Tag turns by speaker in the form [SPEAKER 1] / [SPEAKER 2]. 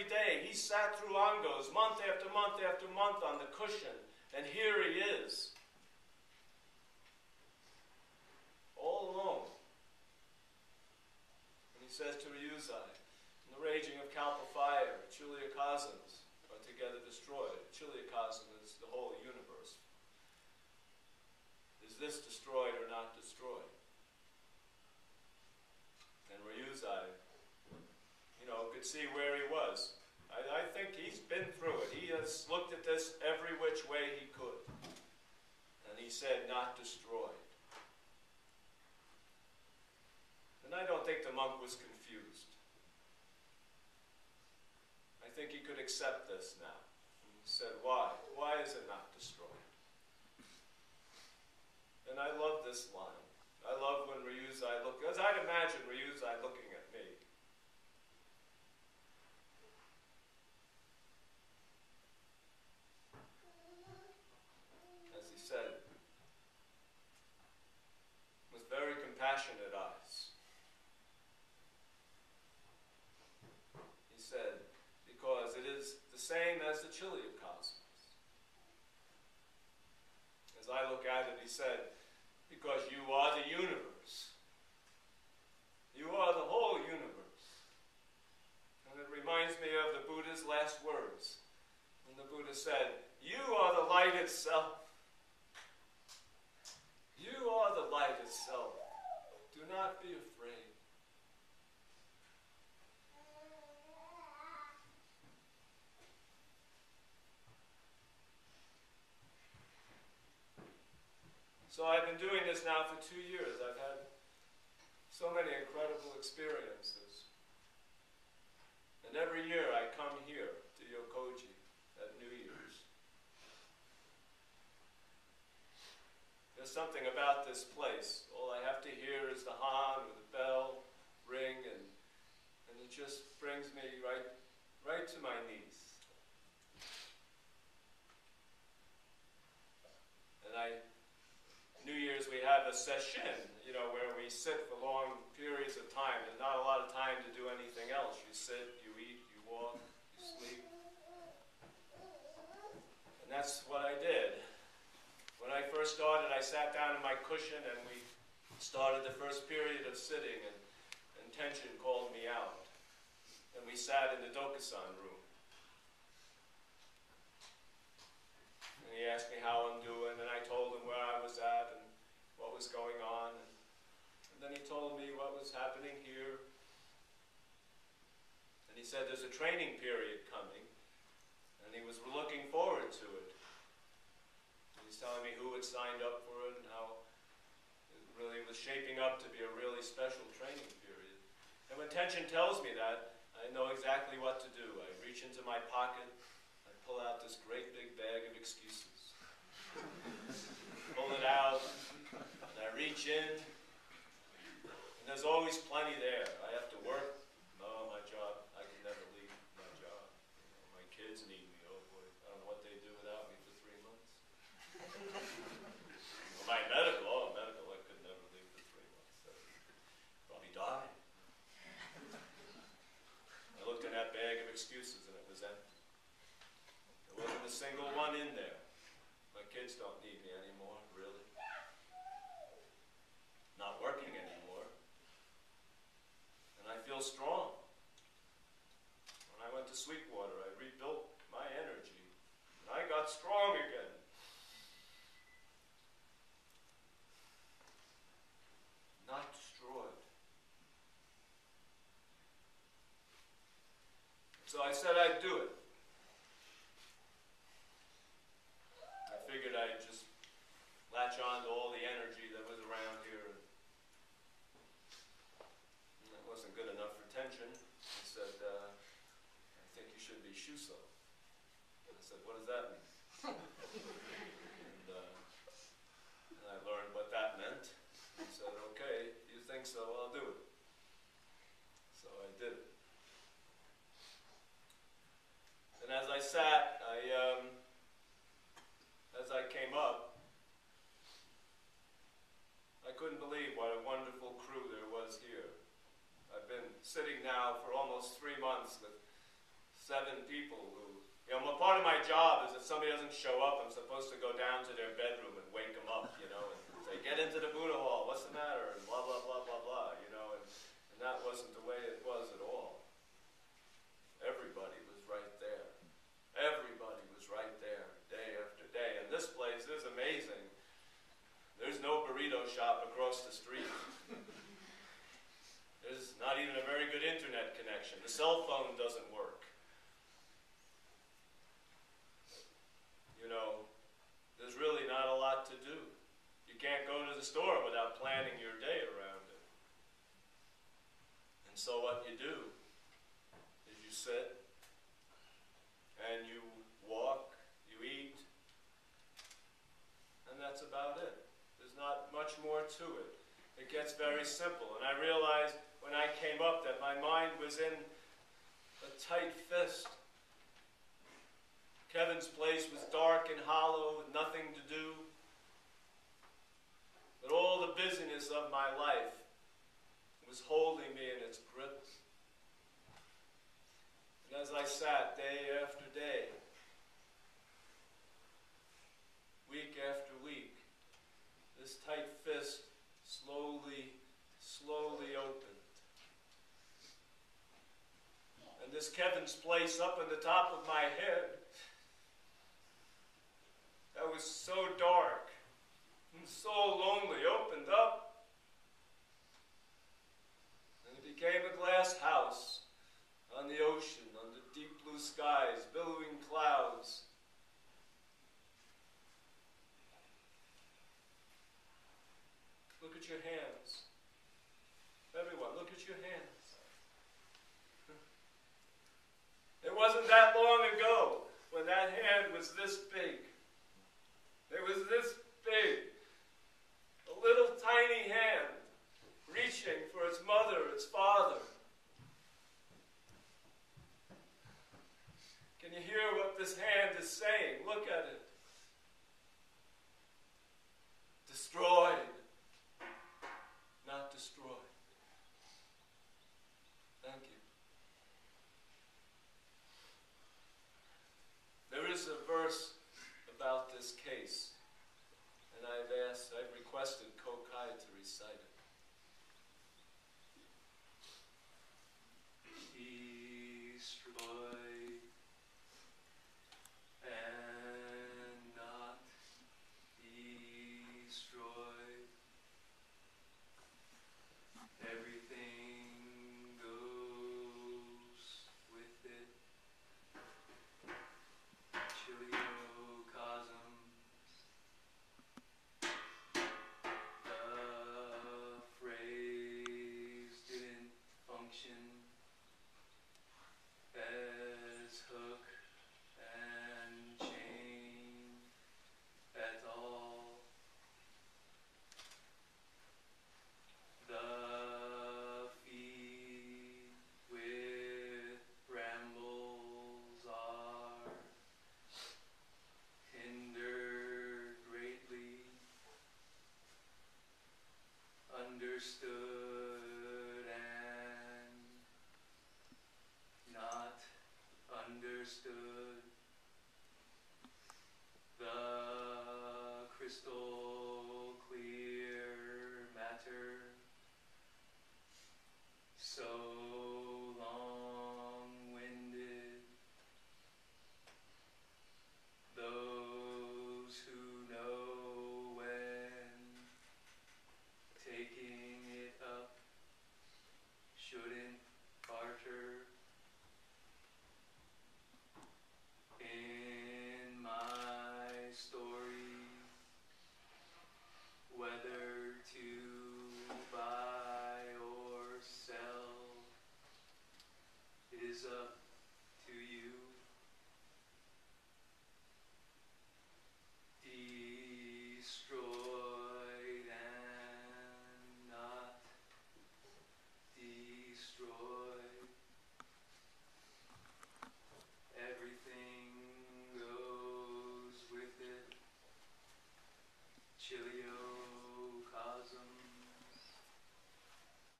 [SPEAKER 1] every day. He sat through Angos month after month after month on the cushion, and here he is, all alone. And he says to Ryuzai, in the raging of Kalpa fire, Chiliakasms are together destroyed. Chiliakasm is the whole universe. Is this destroyed or not destroyed? And Ryuzai, could see where he was. I think he's been through it. He has looked at this every which way he could. And he said, not destroyed. And I don't think the monk was confused. I think he could accept this now. And he said, why? Why is it not destroyed? And I love this line. I love when Ryuzai looked, because I'd imagine Ryuzai looking at me. As he said, with very compassionate eyes. He said, because it is the same as the Chiliakasms. As I look at it, he said, because you are the universe. You are the whole universe. And it reminds me of the Buddha's last words. When the Buddha said, you are the light itself. You are the light itself. Do not be afraid. So I've been doing this now for 2 years. I've had so many incredible experiences. And every year I come here to Yokoji at New Year's. There's something about this place. All I have to hear is the han or the bell ring, and it just brings me right to my knees. And New Year's we have a session, where we sit for long periods of time. There's not a lot of time to do anything else. You sit, you eat, you walk, you sleep. And that's what I did. When I first started, I sat down in my cushion and we started the first period of sitting, and Tenshin called me out. And we sat in the Dokusan room. And he asked me how I'm doing, and I told him where I was at and what was going on. And then he told me what was happening here. And he said there's a training period coming, and he was looking forward to it. And he's telling me who had signed up for it and how it really was shaping up to be a really special training period. And when Tenshin tells me that, I know exactly what to do. I reach into my pocket, I pull out this great big bag of excuses. Pull it out, and I reach in, and there's always plenty there. I have to work. No, my job, I can never leave my job. My kids need me, oh boy. I don't know what they do without me for 3 months. Well, my medical, I could never leave for 3 months. I'd probably die. I looked in that bag of excuses and it was empty. There wasn't a single one in there. My kids don't need me anymore, really. Not working anymore. And I feel strong. When I went to Sweetwater, I rebuilt my energy. And I got strong again. Not destroyed. So I said I'd do it. I figured I'd just latch on to all the energy that was around here. And that wasn't good enough for Tenshin. He said, I think you should be Shuso. I said, what does that mean? and I learned what that meant. He said, okay, if you think so, I'll do it. So I did it. And as I sat, as I came up, I couldn't believe what a wonderful crew there was here. I've been sitting now for almost 3 months with 7 people who, part of my job is if somebody doesn't show up, I'm supposed to go down to their bedroom and wake them up, and say, get into the Buddha hall, what's the matter, and blah, blah, blah, blah, blah, and that wasn't the way it was at all. Everybody was right there. Everybody was right there, day after day, and this place is amazing. There's no burrito shop across the street. There's not even a very good internet connection. The cell phone doesn't work. There's really not a lot to do. You can't go to the store without planning your day around it. And so what you do is you sit and you walk, you eat, and that's about it. There's not much more to it. It gets very simple. And I realized when I came up that my mind was in a tight fist. Kevin's place was dark and hollow with nothing to do. But all the busyness of my life was holding me in its grip. And as I sat day after day, week after week, this tight fist slowly, slowly opened. And this Kevin's place up on the top of my head that was so dark and so lonely opened up. And it became a glass house on the ocean, under deep blue skies, billowing clouds. Look at your hands. Everyone, look at your hands. It wasn't that long ago when that hand was this big. It was this big. A little tiny hand reaching for its mother, its father. Can you hear what this hand is saying? Look at it. Destroyed, not destroyed. Thank you. There is a verse about this case, and I've requested Kokai to recite it. Destroy and not destroy. Everything goes with it. Chiliocosms. The phrase didn't function as hook and chain at all. The feet with brambles are hindered greatly, understood and not understood.